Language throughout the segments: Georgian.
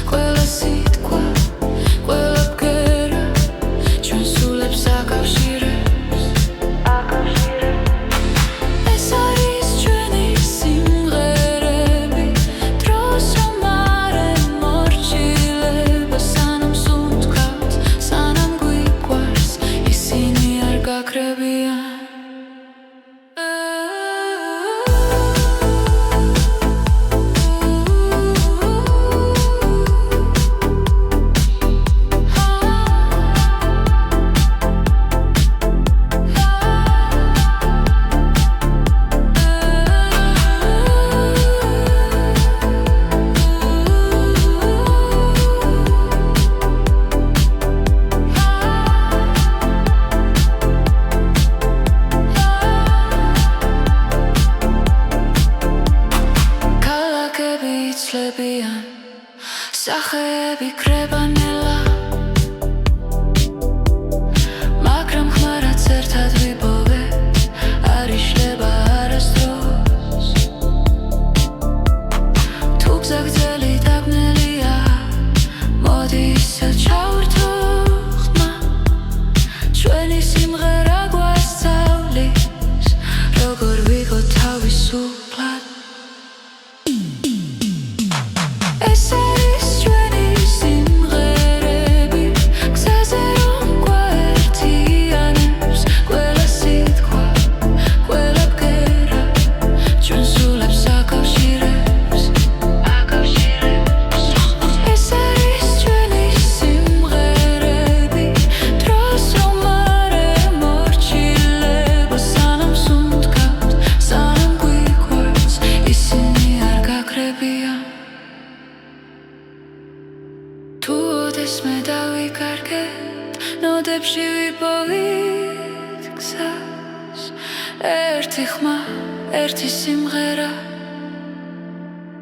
Ყველა სიტყვა, ყველა ბგერა დღეები იცლებიან სახეები კრებანელა მაგრამ ხმარად ერთად ვიპოვეთ არ იშლება არასდროს თუ გზაგრძელი დაბნელია მოდი ისევ ჩავირთო ხმა ჩვენი სიმღერა გვასწავლის როგორ ვიღო თავისუფლად ეს არის ჩვენი სიმღერები გზაზე რომ გვაერთიანებს ყველა სიტყვა ყველა ბგერა ჩვენ სულებს აკავშირებს ეს არის ჩვენი სიმღერები დროს რომ არ ემორჩილება სანამ სუნთქავთ სანამ გვიყვარს ისინი არ გაკრებიან თუ ოდესმე დავიკარგეთ ნოდებში ვიპოვით გზას ერთი ხმა ერთი სიმღერა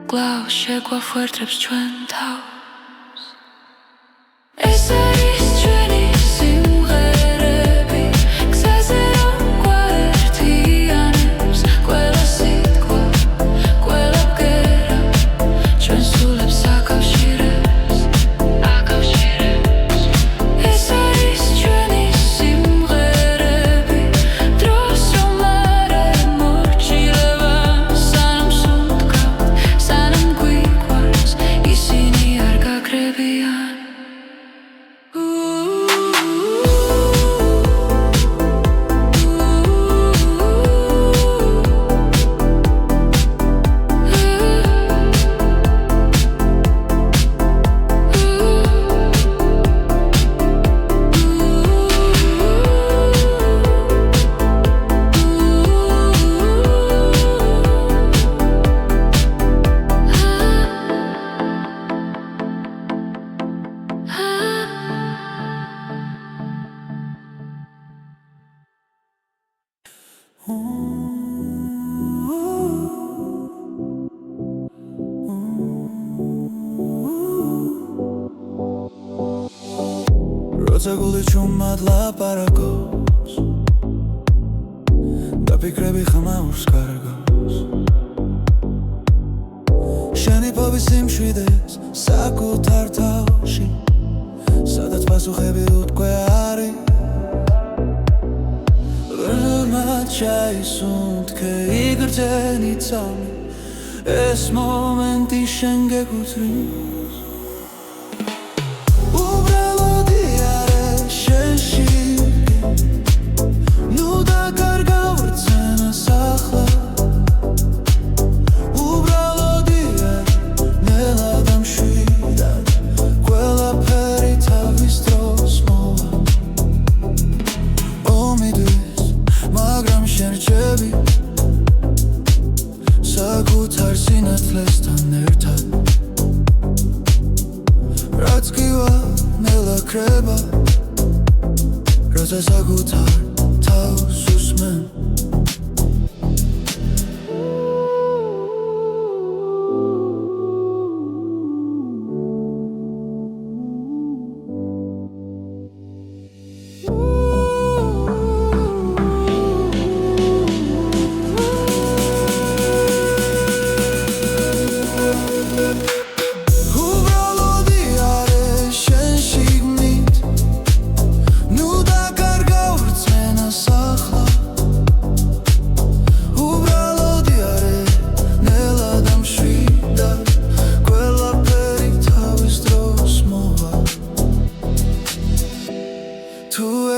კვლავ შეგვაფუერდებს ჩვენ თავს ეს არის ჩვენი სიმღერები გზაზე რომ გვაერთიანებს ყველა სიტყვა ყველა ბგერა ჩვენ სულებს აკავშირებს ეს არის ჩვენი სიმღერები დროს რომ არ ემორჩილება სანამ სუნთქავთ სანამ გვიყვარს ისინი არ გაკრებიან როცა გული ჩუმად ლაპარაკობს და ფიქრები ხმაურს კარგავს შენი ფობის სიმშვიდეს საკუთარ თავში სადაც პასუხები უთქვე არის ღრმად ჩაისუნთქე იგრძენი წამი ეს მომენტი შენ გეკუთვნის საკუთარ სინათლესთან ერთად რაც გივა ნელა ქრება როცა საკუთარ თავს უსმენ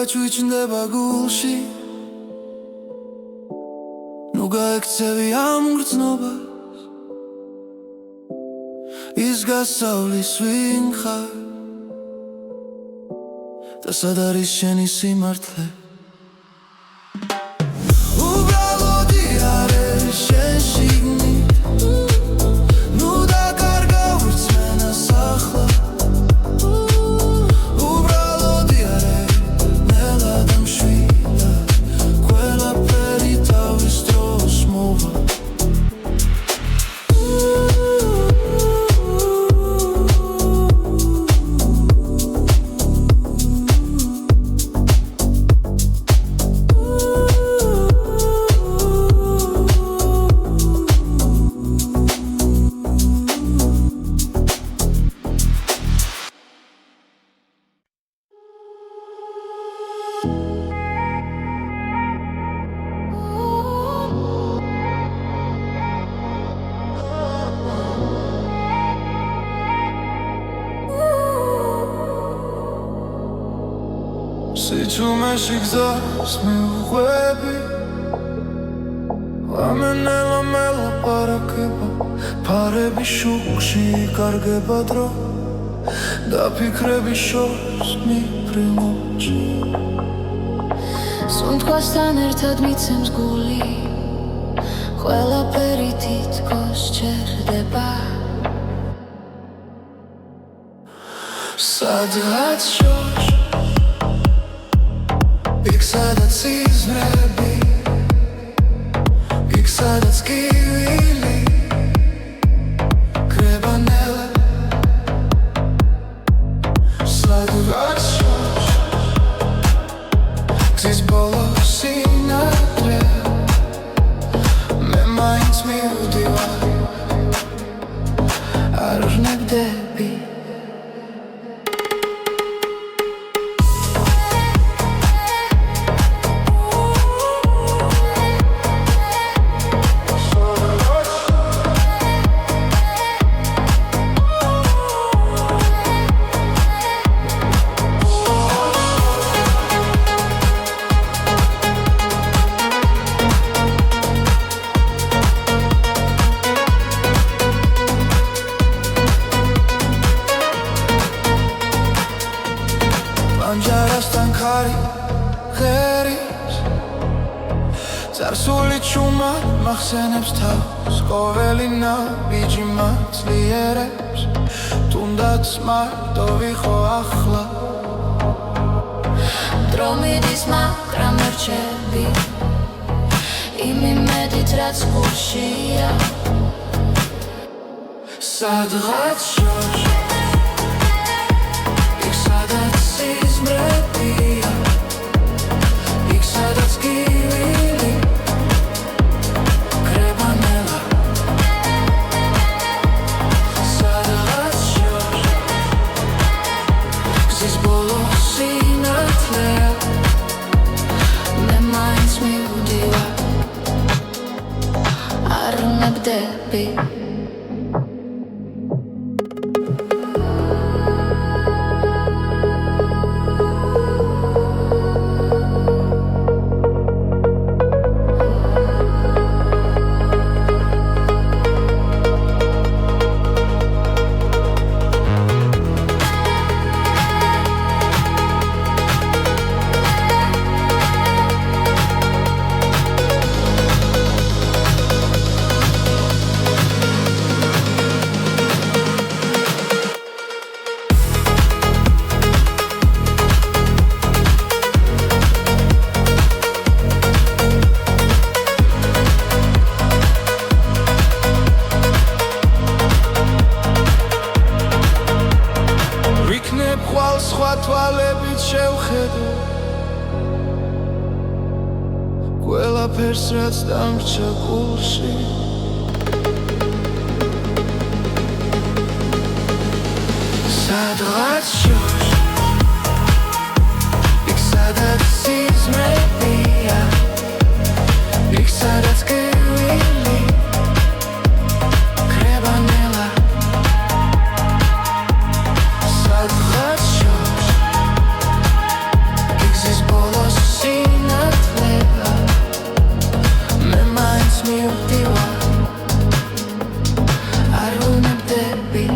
ჩუჩნდება გულში ნუ გაექცევი ამ გრძნობას ის გასავლის ვინ ხარ და სად არის შენი სიმართლე უბრალოდი არის შენ შიგნით ნუ დაკარგავ რწმენას ახლა სიჩუმეში გზას მიუყვები ლამენელა მელაპარაკება ფარების შუქში იკარგება დრო და ფიქრების შორს მიფრინოჩი სუნთქვასთან ერთად მიცემს გული ყველაფერი თითქოს ჩერდება სადღაც შორს იქ სადაც იზრები იქ სადაც კივილი კრებანელა სადღაც შორს გზის ბოლოს სინათლე მე მაინც მივდივარ არ ვნებდები Anjarastan khari gheris Zarsuli chuma makhsenebs tavs Qoveli nabiji matslierebs Tundats marto vikho akhla Dro miდის მაგრამ რჩები იმედით რაც გულშია სადღაც შორს იქ სადაც სიზმრებია იქ სადაც კივილი კრებანელა სადღაც შორს გზის ბოლოს სინათლეა მე მაინც მივდივარ არ ვნებდები ხვალ სხვა თვალებით შევხედო ყველაფერს რაც დამრჩა გულში სადღაც შორს იქ სადაც სიზმრებია იქ სადაც კივილი კრებანელა სადღაც შორს იქ გზის ბოლოს სინათლეა მე მაინც მივდივარ არ ვნებდები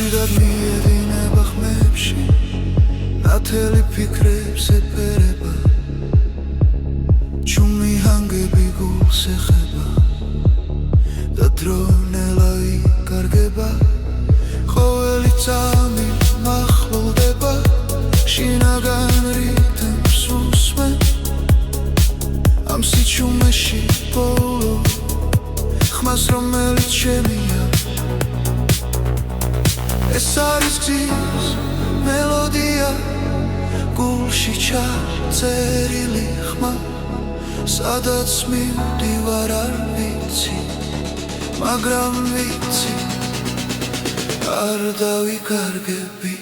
ხშირად მიედინება ხმებში ნათელი ფიქრებს ეფერება ჩუმი ჰანგები გულს ეხება და დრონელა იკარგება ყოველი წამი მახლოვდება შინაგან რიტმს უსმენ ამ სიჩუმეში ბოლო ხმას რომელიც შემია ეს არის გზის მელოდია გულში ჩაწერილი ხმა სადაც მივდივარ არ ვიცი მაგრამ ვიცი არ დავიკარგები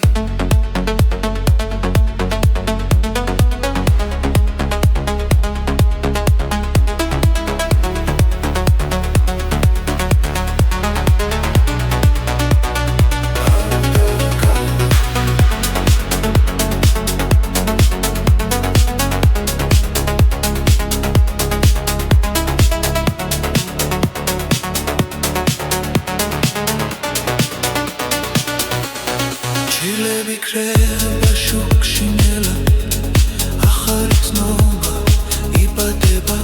ჩილები კრება შუქში ნელა ახალი ცნობა იბადება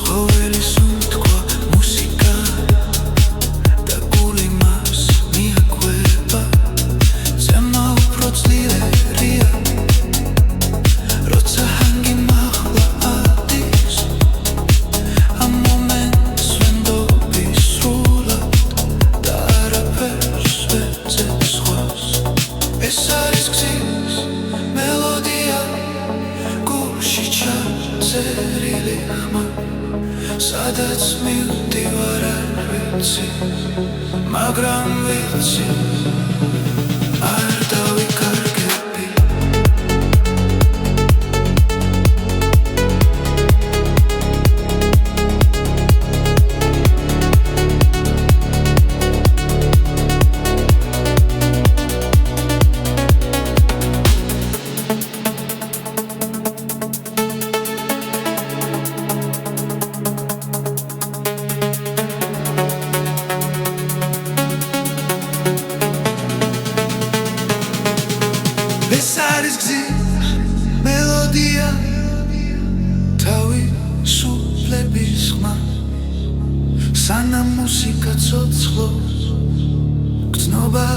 ყოველი სუნთქვა მუსიკა და გული მას მიაკვება ზემა უფრო ძლიერია როცა ჰანგი მაღლა ადის ამ მომენტს ვენდობი სრულად და არაფერს ვეძებს სხვას ეს არის გზის მელოდია გულში ჩაწერილი ხმა სადაც მივდივარ არ ვიცი მაგრამ ვიცი არ დავიკარგები ეს არის გზის მელოდია თავისუფლების ხმა სანამ მუსიკა ცოცხლობს გრძნობა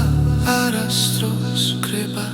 არასდროს კრება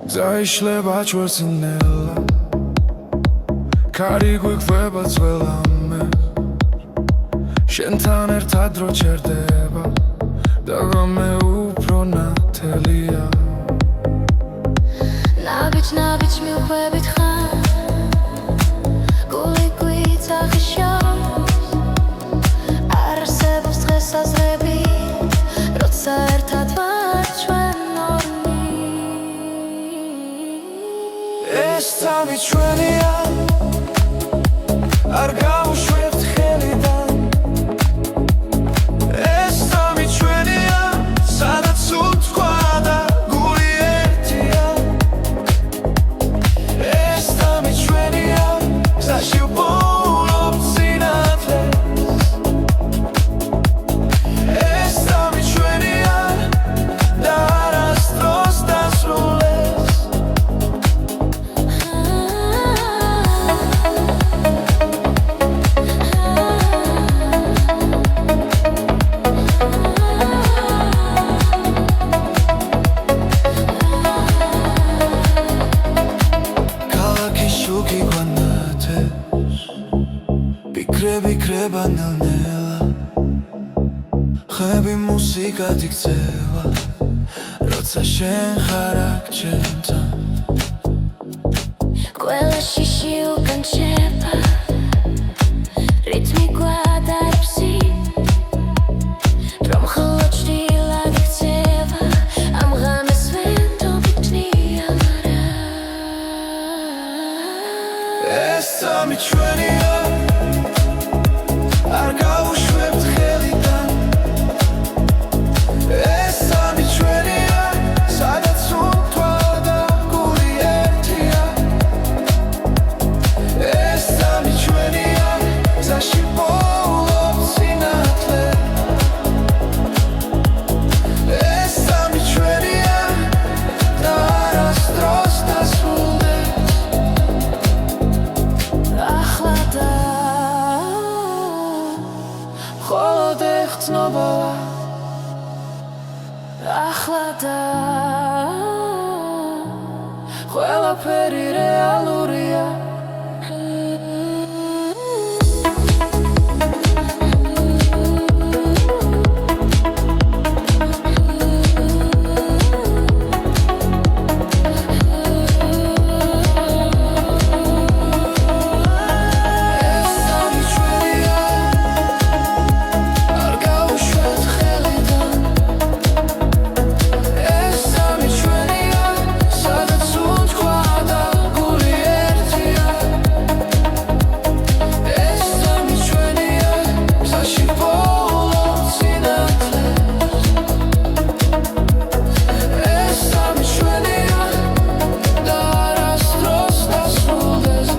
Zaişleba çorsinella Kari guiqveba zvelame Shentan ertad ro cherdeba Dagame upro natelia Nabic mi uqvebit khan Guli guita khishos Arsebos dres azrebi Rotsa ertad var chwen orni Es tami chwenia არ გავუშვებთ ხელიდან ეს სამი ჩვენია სადაც უთქვა და გული ერთია ეს სამი ჩვენია გზაში ვპოულობთ სინათლეს ეს სამი ჩვენია და არასდროს დასრულდეს ქალაქის შუქი გვანათებს ფიქრები ქრება ნელ-ნელა ხები მუსიკად იქცევა როცა შენ ხარ აქ ჩემთან ყველა შიში უკან შეება რითმი გვადარებს რომ მხოლოდ ჭრილად იქცევა ამ ღამეს ვენდობი ჭნია ეს სამი ჩვენია არ გავუშვებთ ხელიდან ეს სამი ჩვენია სადაც უთქვა და გული ერთია ეს სამი ჩვენია გზაში ვპოულობთ სინათლეს ეს სამი ჩვენია და არასდროს დასრულდეს ახლა და მხოლოდ ეხცნობოა ახლა და ყველაფერი რეალურია ეს სამი ჩვენია არ გავუშვებთ ხელიდან ეს სამი ჩვენია სადაც უთქვა და გული ერთია ეს სამი ჩვენია გზაში ვპოულობთ სინათლეს ეს სამი ჩვენია და არასდროს დასრულდეს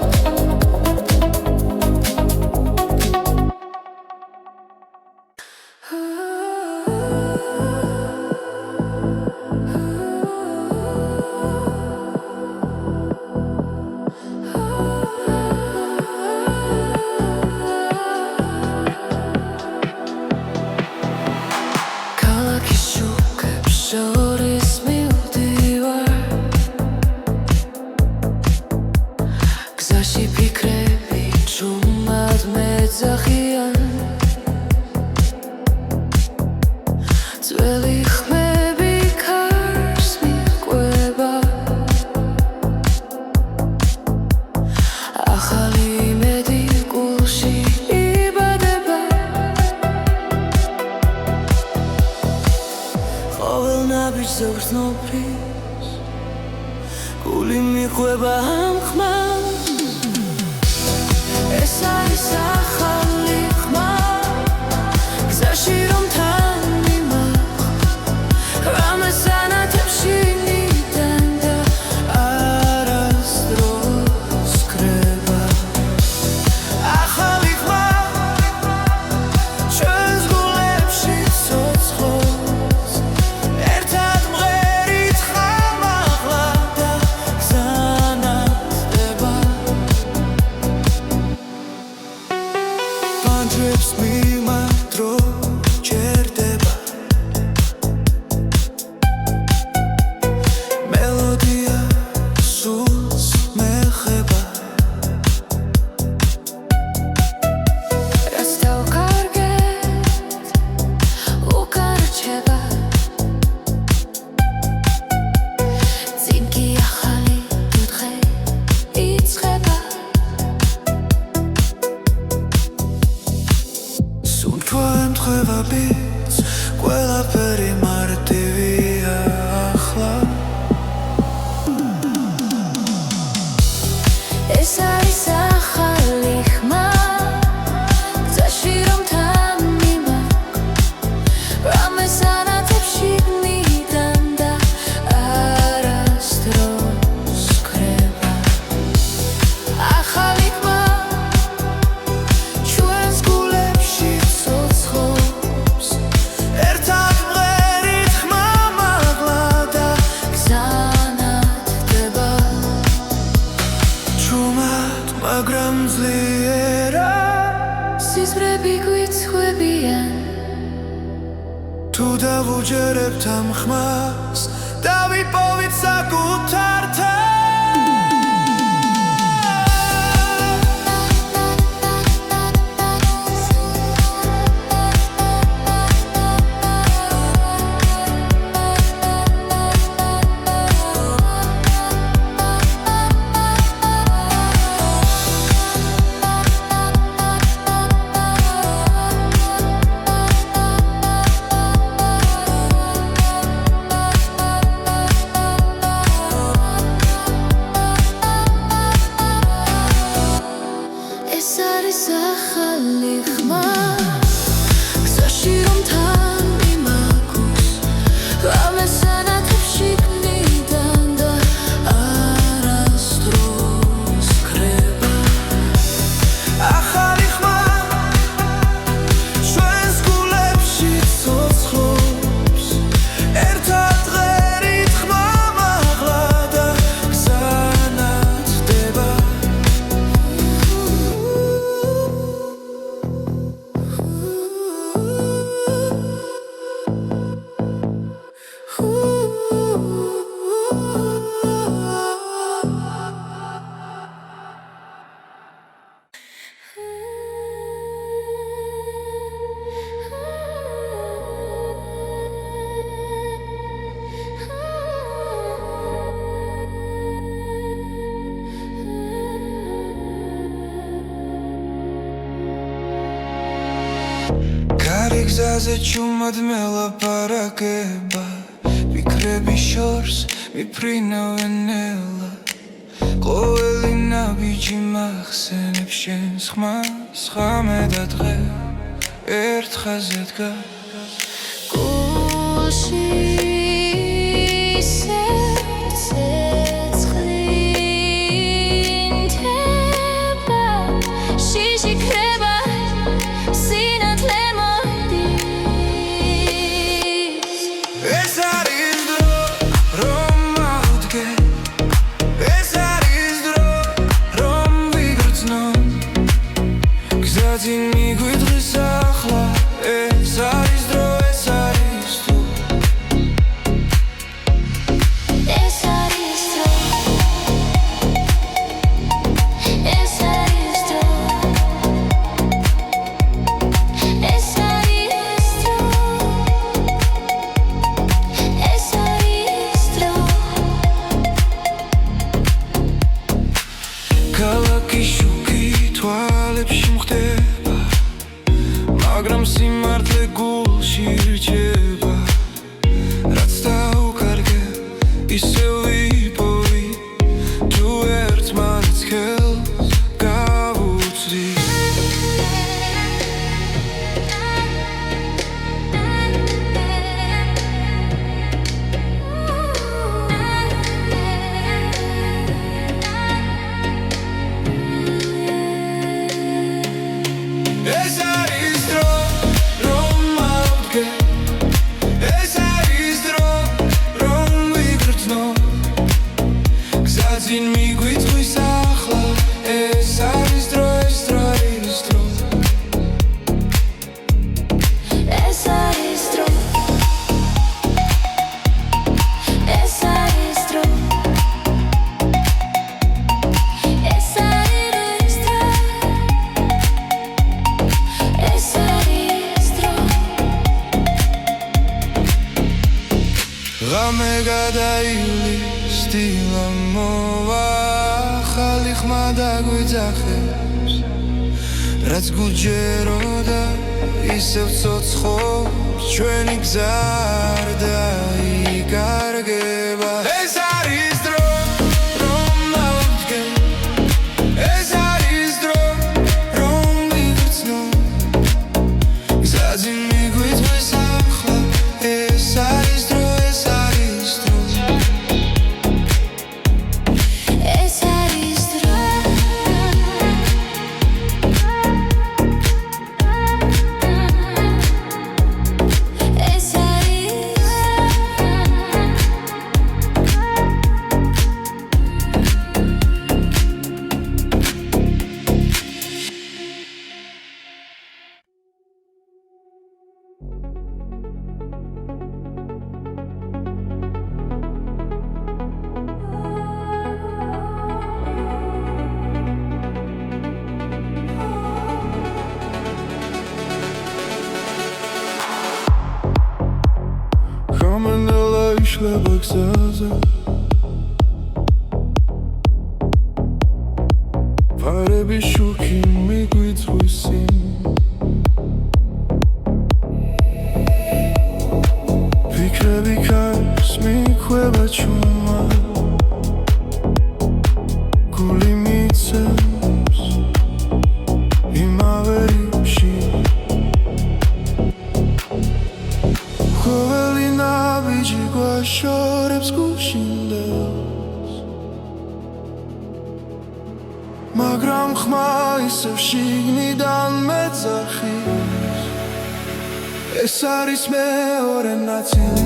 ქალაქის შუქებს შორის მივდივარ გზაში ფიქრები ჭუმად მეძახიან ძველი ხმები ქარს მიჰყვება ახალი იმედი გულში იბადება ყოველ ნაბიჯზე გრძნობრის გული მიჰყვება ამ ხმას ეს არის ახალი ხმა გზაში რომ თან მიმახვ რამეს ანათებში ნიდან და არასდროს კრება ახალი ხმა ჩვენს გულებში ცოცხლობს ერთად მღერით ხამაღლა და გზანათდება თუ დავუჯერებთ ამ ხმას დავიპოვით საკუთარ თავს გზაზე ჩუმად მელაპარაკება ფიქრები შორს მიფრინავენ ელა ყოველი ნაბიჯი მახსენებს შენს ხმას ხამე და დღე ერთ ხაზზე დგას გულში მაგრამ სიმართლე გულში რჩება რაც დაუკარგე ისევ ვიპოვი თუ ერთმანეთს ხელს გავუწვდი ღამე გადაივლის დილა მოვა ახალი ხმა დაგვიძახებს რაც გუჯეროდა ისევ ცოცხობს ჩვენი გზა არ დაიკარგება ეს არის დრო რომ ავდგე ეს არის დრო რომ ვიგრძნო გზაზე მიგვიწვის ახლა ეს არის დრო გაიშლება გზაზე ფარების შუქი მიგვიწვის წინ ფიქრები კარს მიხვება ჩუმა გული მიცემს იმავე რიფში ყოველი ნაბიჯი გვაშორებს გუშინდელს მაგრამ ხმა ისევ შიგნიდან მეძახის ეს არის მეორე ნაწილი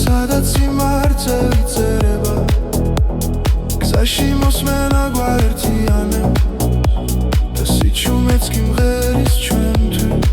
სადაც სიმართლე წერება გზაში მოსმენა გვაერთიანებს და სიჩუმეც კი მღერის ჩვენთვის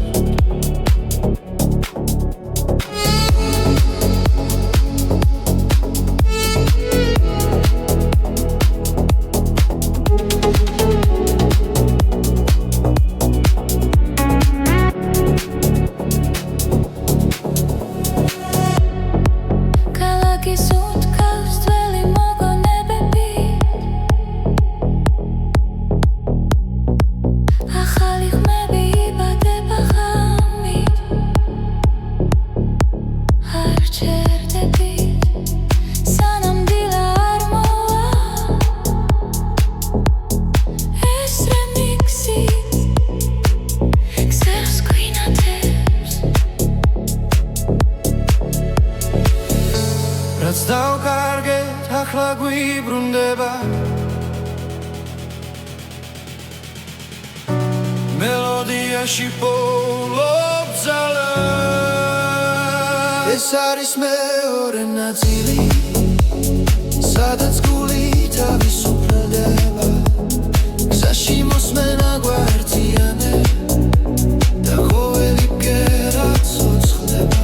რაც დავკარგეთ ახლა გვიბრუნდება მელოდიაში პოულობ ძალა ეს არის მეორე ნაწილი სადაც გული თავისუფლდება გზაში მოსმენა გვაერთიანებს და ყოველი ბგერა ცოცხლდება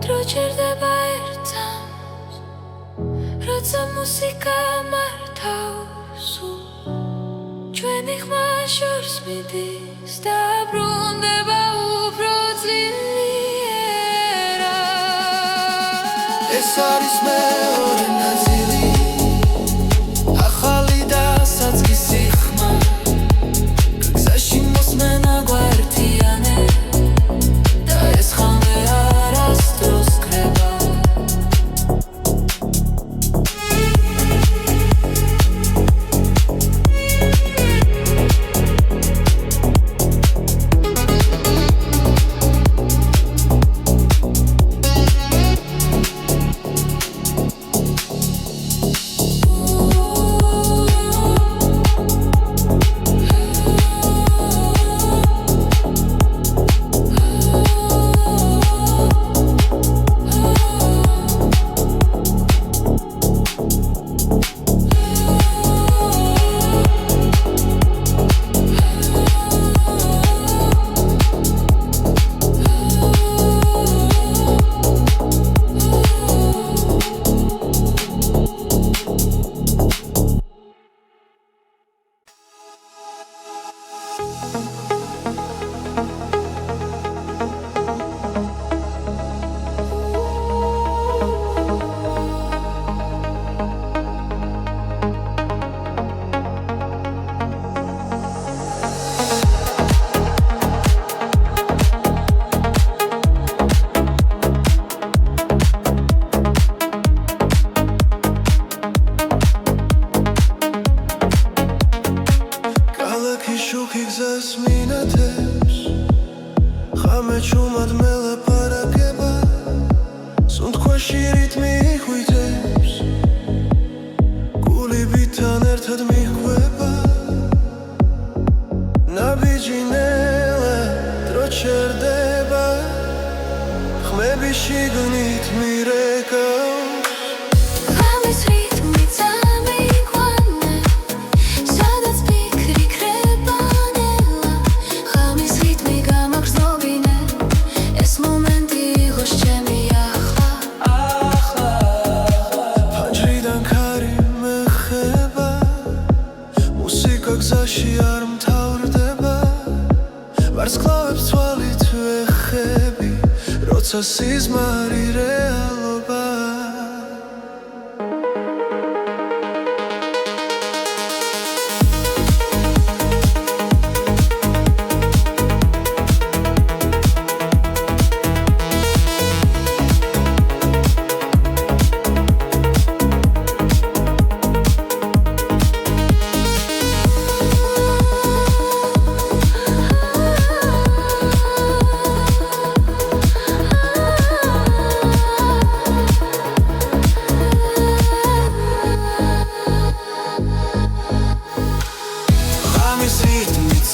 დროჩერდება ერთად როცა მუსიკა მართავს ჩვენი ხმა შორს მიდის და ბრუნდება უფრო ძლიერად ეს არის მეორე ნაწილი ახალი და საწყისი ხმა გზაში მოსმენა გვაერთიანებს და ეს ხამე არასდროს ქრება გზას მინათებს ხამე ჩუმად მელაპარაკება სუნთქვაში რიტმი ხვიტებს გულებთან ერთად მიხვება ნაბიჯი ნელა დრო ჩერდება ხმები შიგნით მირეკავს გზაში არ მთავრდება ვარსკვლავებს თვალით ვეხ სახები, როცა სიზმარი რეალობა.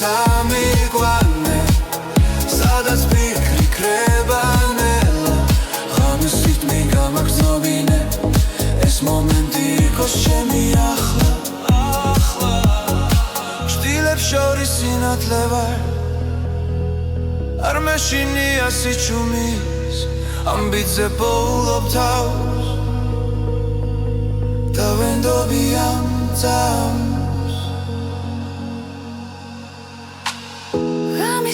Ამიგვანე, სადაც ფიქრი ქრება ნელა, ღამის რიტმი გამაგრძნობინე, ეს მომენტი იყოს ჩემი ახლა. შტილებს შორის სინათლე ვარ, არ მეშინია სიჩუმის, ამბიძე პოულობ თავს და ვენდობი ამ წამს.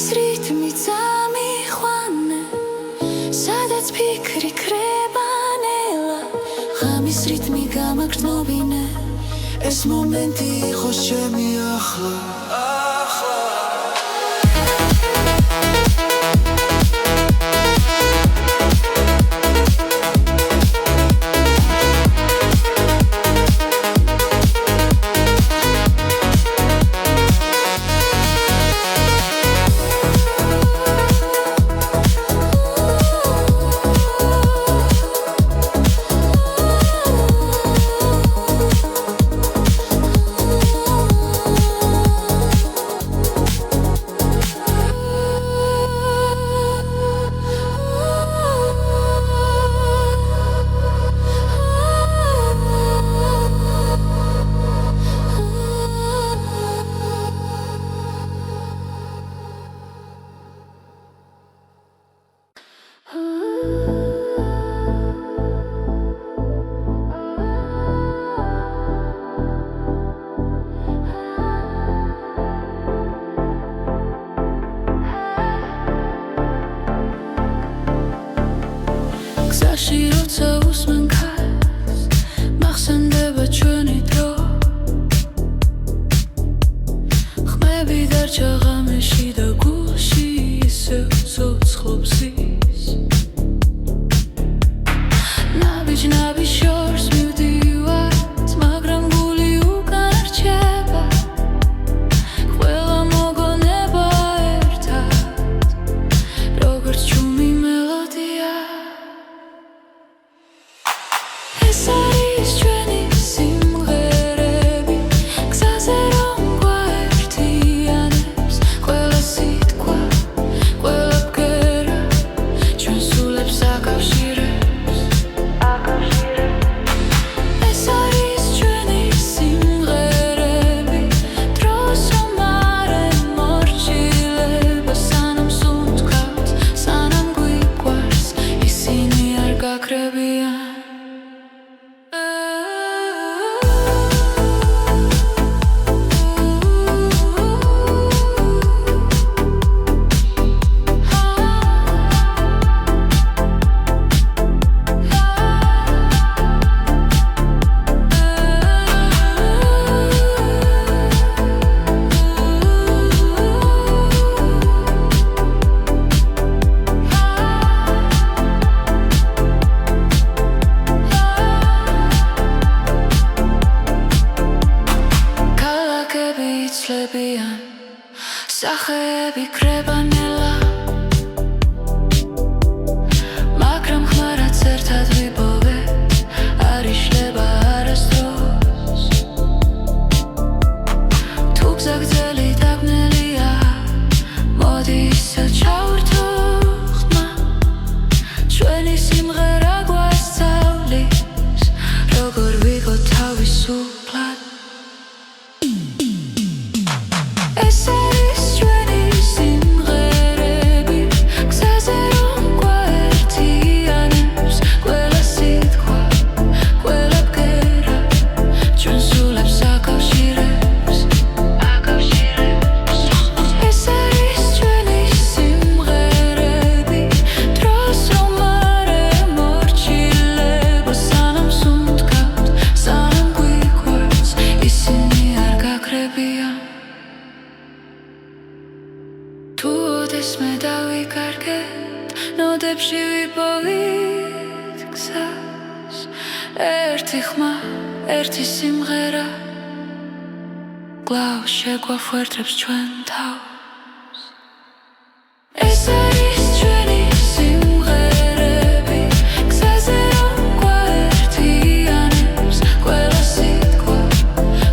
რითმი წამიყვანე, სადაც ფიქრი ქრება ნელა, ღამის რითმი გამაგრძნობინე, ეს მომენტი იყოს ჩემი ახლა. გზაში როცა უსმენ ქარს, მახსენდება ჩვენი დრო, ხმები დარჩა ღამეში და გულში ისევ ცოცხლობს ის. ნაბიჯ შორს მივდივართ, მაგრამ გული უკან რჩება, ყველა მოგონება ერთად, როგორც ჩუმი მელოდია. ეს არის ჩვენი სიმღერები, გზაზე რომ გვაერთიანებს, ყველა სიტყვა, ყველა ბგერა, ჩვენ სულებს აკავშირებს. ეს არის ჩვენი სიმღერები, დროს რომ არ ემორჩილება, სანამ სუნთქავთ, სანამ გვიყვარს, ისინი არ გაქრებიან. იცლებიან, სახეები ქრება ნელა, მაგრამ ხმარაც ერთად ვიპოვეთ, არ იშლება არასდროს. თუ გზა გრძელი დაბნელია, მოდი ისევ ჩავერთო ხმა, ჩვენი სიმღერა გვასწავლის, როგორ ვიყო თავისუფლად. ეს არის ჩვენი სიმღერები, გზაზე რომ გვაერთიანებს, ყველა სიტყვა, ყველა ბგერა, ჩვენ სულებს აკავშირებს. ეს არის ჩვენი სიმღერები, მოდეს მე დავიკარგეთ ნოდებში ვიპოვით გზას ერთი ხმა ერთი სიმღერა კлау შეგვახვერდებს ჩვენ თავს ეს არის ჩვენი სიმღერები გზაზე რომ გვაერთიანებს ყველა სიტყვა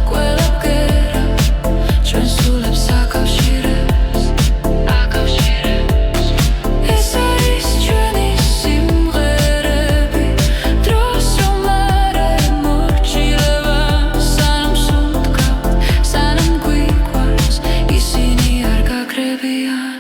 ყველა ბგერა ჩვენ სულებს აკავშირებს ეს არის ჩვენი სიმღერები დროს რომ არ ემორჩილება სანამ სუნთქავთ სანამ გვიყვარს ისინი არ გაგრებიან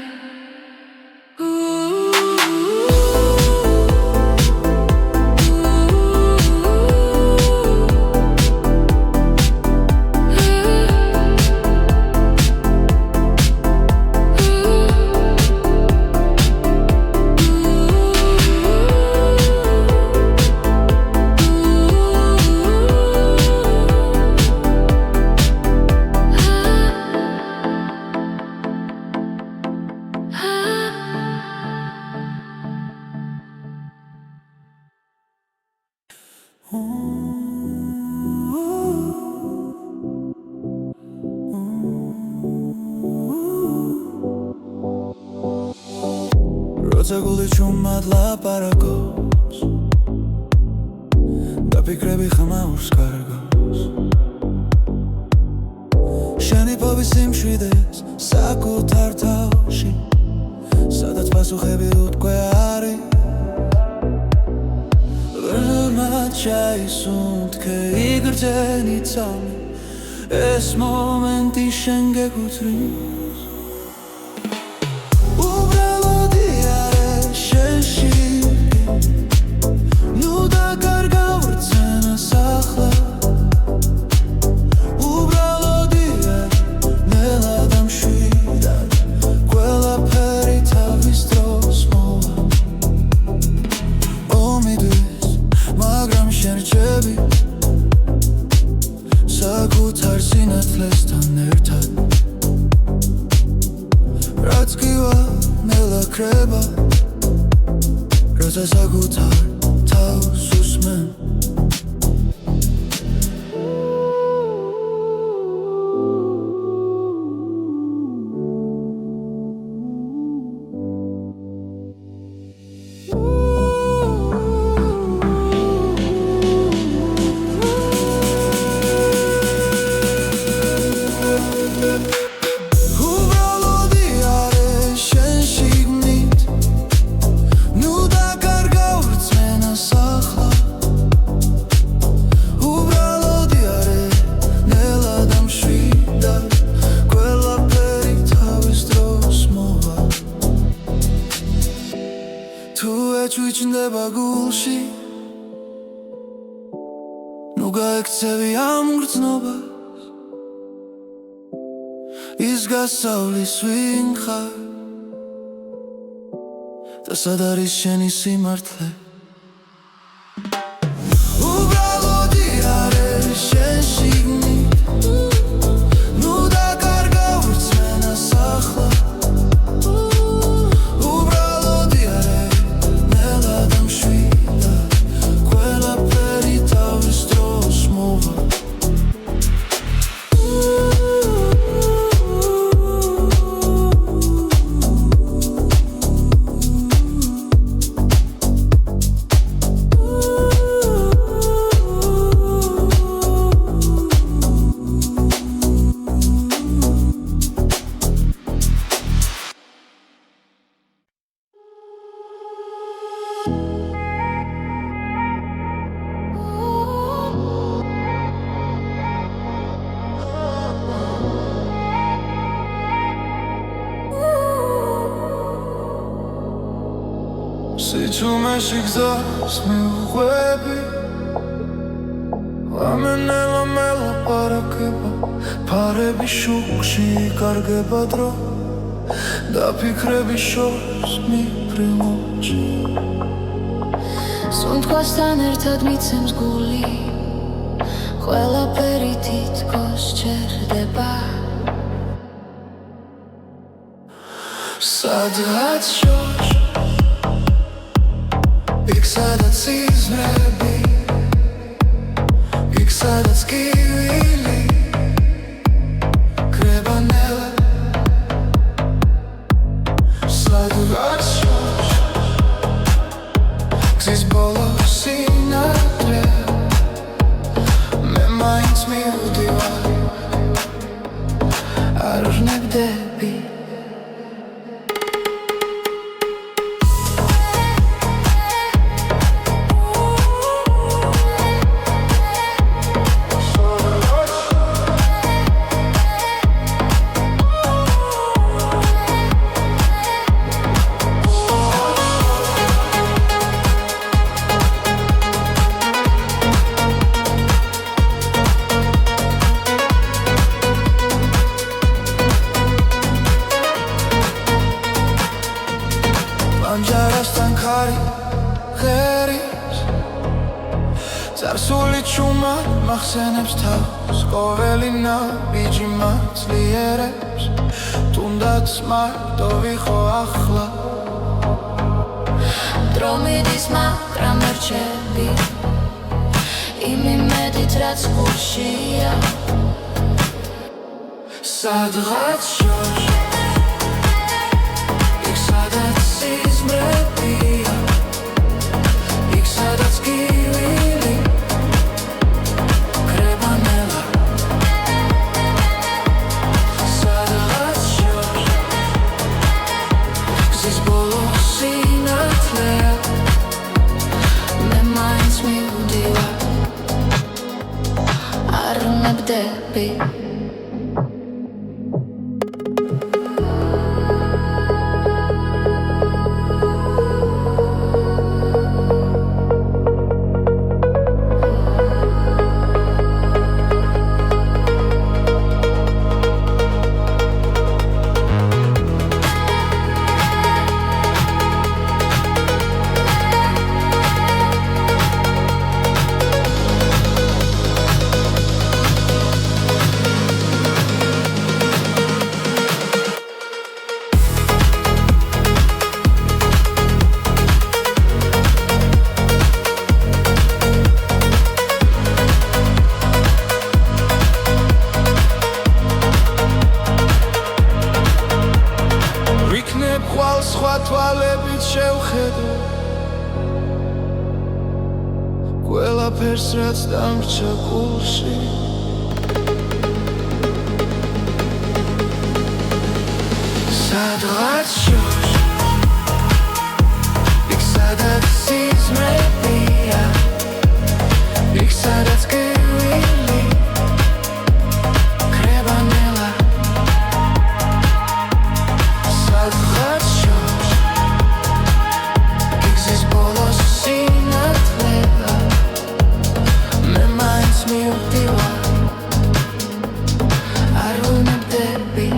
როცა გული ჩუმად ლაპარაკობს და ფიქრები ხმაურს კარგავს შენი ფობის სიმშვიდეს საკუთარ თავში სადაც პასუხები უთქვე არის ველმად ჩაისუნთქე იგრძენი წამი ეს მომენტი შენ გეკუთვნის საკუთარ სინათლესთან ერთად რაც გივა ნელა ქრება როცა საკუთარ თავს უსმენ ჩუჩნდება გულში ნუ გაექცევი ამ გრძნობას ის გასავლის ვინ ხარ და სად არის შენი სიმართლე უბრალოდი არის შენ შიგნით ნუ დაკარგავ რწმენას ახლა სიჩუმეში გზას მივხვები ლამენელა მელაპარაკება ფარების შუქში კარგება დრო და ფიქრების შორს მიფრინვში სუნთქვასთან ერთად მიცემს გული ყველაფერი თითქოს ჩერდება სადღაც შორს იქ სადაც იზრები იქ სადაც კივილი კრებანელა სადღაც შორს გზის ბოლო სინათლე მე მაინც მივდივარ არ ვნებდები Anjarastan khari gheris Zarsuli chuma makhsenebs tavs Qoveli nabiji matslierebs Tundats marto vikho akhla დრომიდის მაგრამ რჩები იმიმედით რაც გულშია სადღაც შორს იქ სადაც სიზმრებია იქ სადაც კივილი კრებანელა სადღაც შორს გზის ბოლო სინათლეა მე მაინც მივდივარ არ ვნებდები ხვალ სხვა თვალებით შევხედო ყველაფერს რაც დამრჩა გულში სადღაც შორს იქ სადაც სიზმრებია იქ სადაც კივილი კრებანელა სადღაც შორს იქ გზის ბოლო სინათლეა მე მაინც მივდივარ არ ვნებდები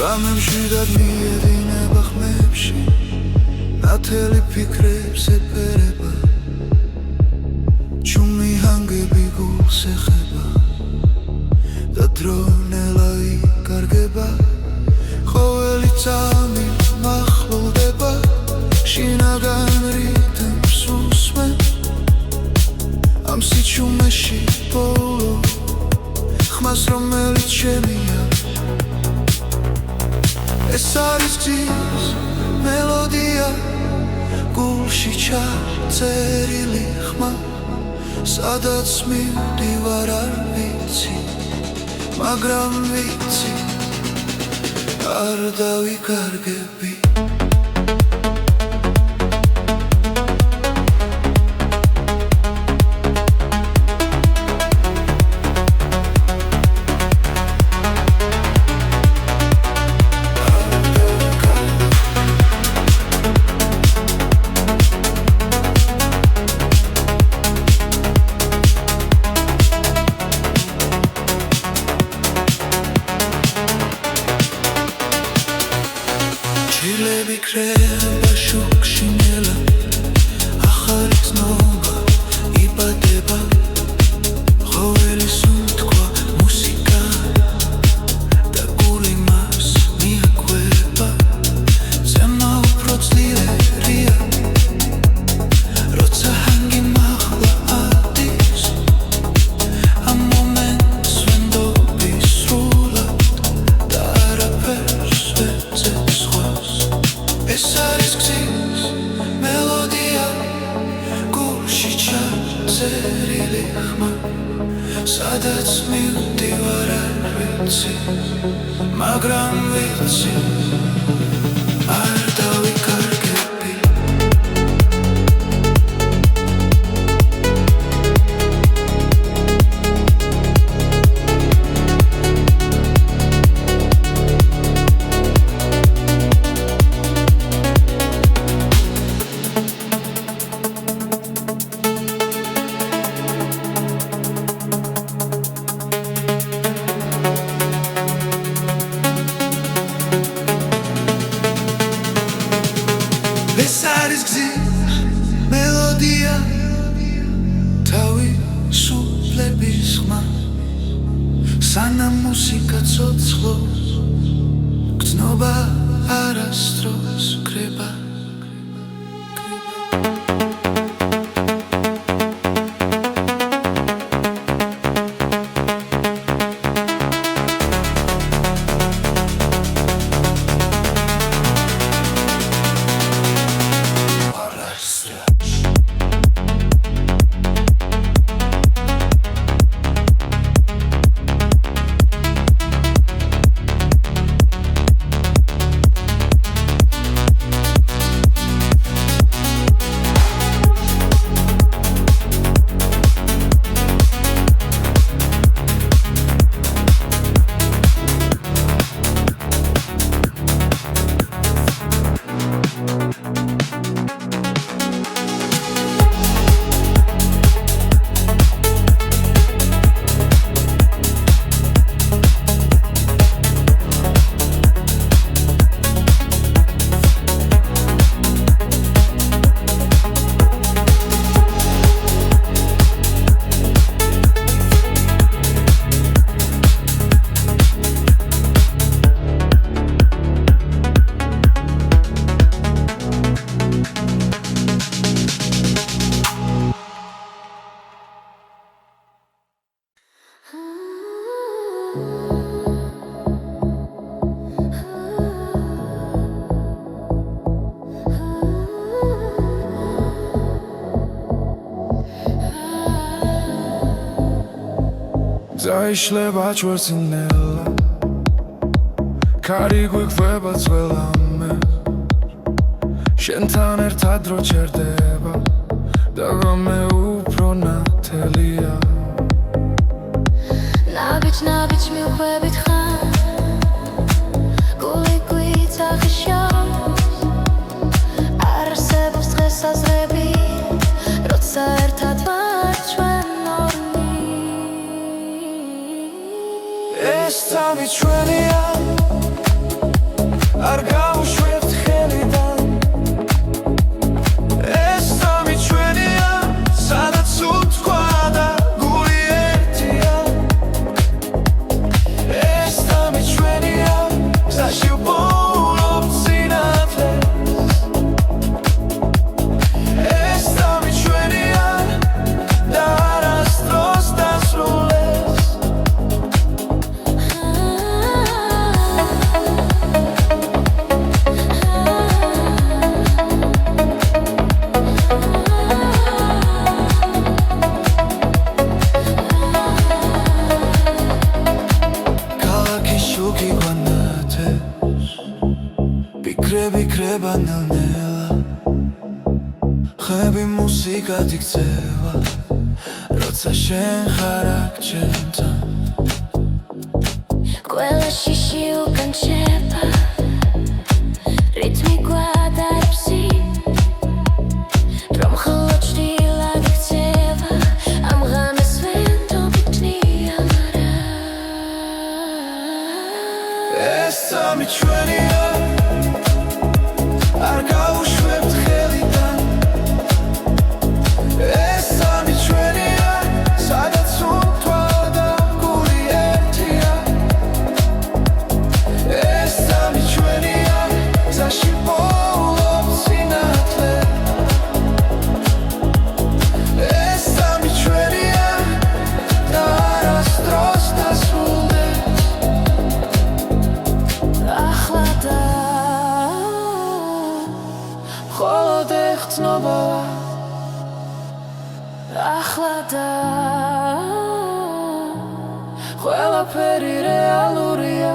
Ramemshidad miedina bakhmebshi Nateli fikreb sepereba Chumi hangebi gul sekheba Da dronela ikargeba Khoweli tsami makhluldeba Shinagan ritem susme ამ სიჩუმეში ბოლო ხმას რომელიც ჩემია ეს არის გზის მელოდია გულში ჩაწერილი ხმა სადაც მივდივარ არ ვიცი მაგრამ ვიცი არ დავიკარგები ჭირლები კრება შუქში ნელა ახალი ცნობა იბადება ყოველის უთქვა მუსიკა და გული მას მიაკვება ზემო უფრო ძლიერია როცა ჰანგი მაღლა ადის ამ მომენტს ვენდობი სრულად და არაფერს ვეძებ სხვას ეს არის გზის მელოდია გულში ჩაწერილი ხმა სადაც მივდივარ არ ვიცი მაგრამ ვიცი არ დავიკარგები ეს არის გზის მელოდია თავისუფლების ხმა სანამ მუსიკა ცოცხლობს გრძნობა არასდროს კრება დაიშლება ჩვენსინელა კარი გვიყვება ძველამე შენთან ერთად დრო ჩერდება და ღამე უფრო ნათელია ნაბიჯ მივხვებით ხარ გული გვიცახიშავს არ არსებობს დღესაზრები როცა ერთად ვარ ჩვენ ორნი ეს წამი ჩვენია არ გავუშვებთ ხელიდან ეს წამი ჩვენია სადაც უთქვა და გული ერთია ეს წამი ჩვენია გზაში ვპოულობ სინათლეს ეს წამი ჩვენია და არა როცა შენ ხარ აქ ჩემთან ყველა შიში უკან შეება რითმი გვადარებს რომ მხოლოდ ჭრილად იქცევა ამ ღამეს ვენდობიტნია მარა ეს სამი ჩვენია არ გავუშვებთ ხელიდან ეს სამი ჩვენია სადაც უთვა და გული ერთია ეს სამი ჩვენია გზაში პოულობ სინათლე ეს სამი ჩვენია და არასდროს დასრულდეს ახლა და მხოლოდ ეხცნობაა ახლა და ყველაფერი რეალურია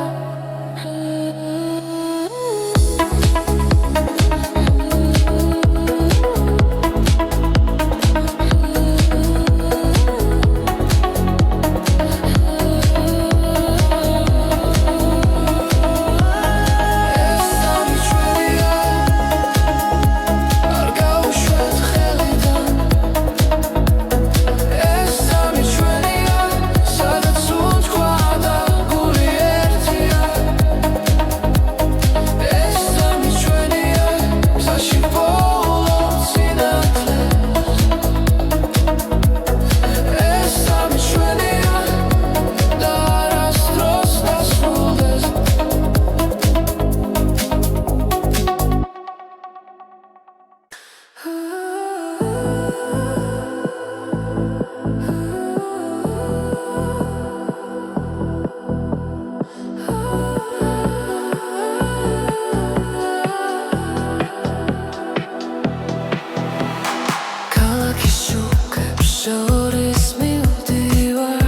შორის მივდივარ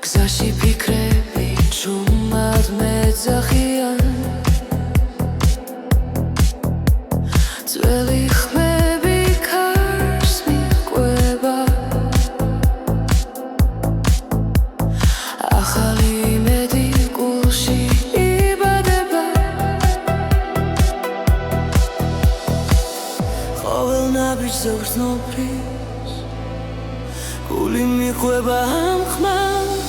გზაში ფიქრები ჩუმად მეძახიან ძველი ხმები ქარს მიჰყვება ახალი იმედი გულში იბადება ყოველ ნაბიჯზე გრძნობ ფრის გული მიჰყვება ამ ხმას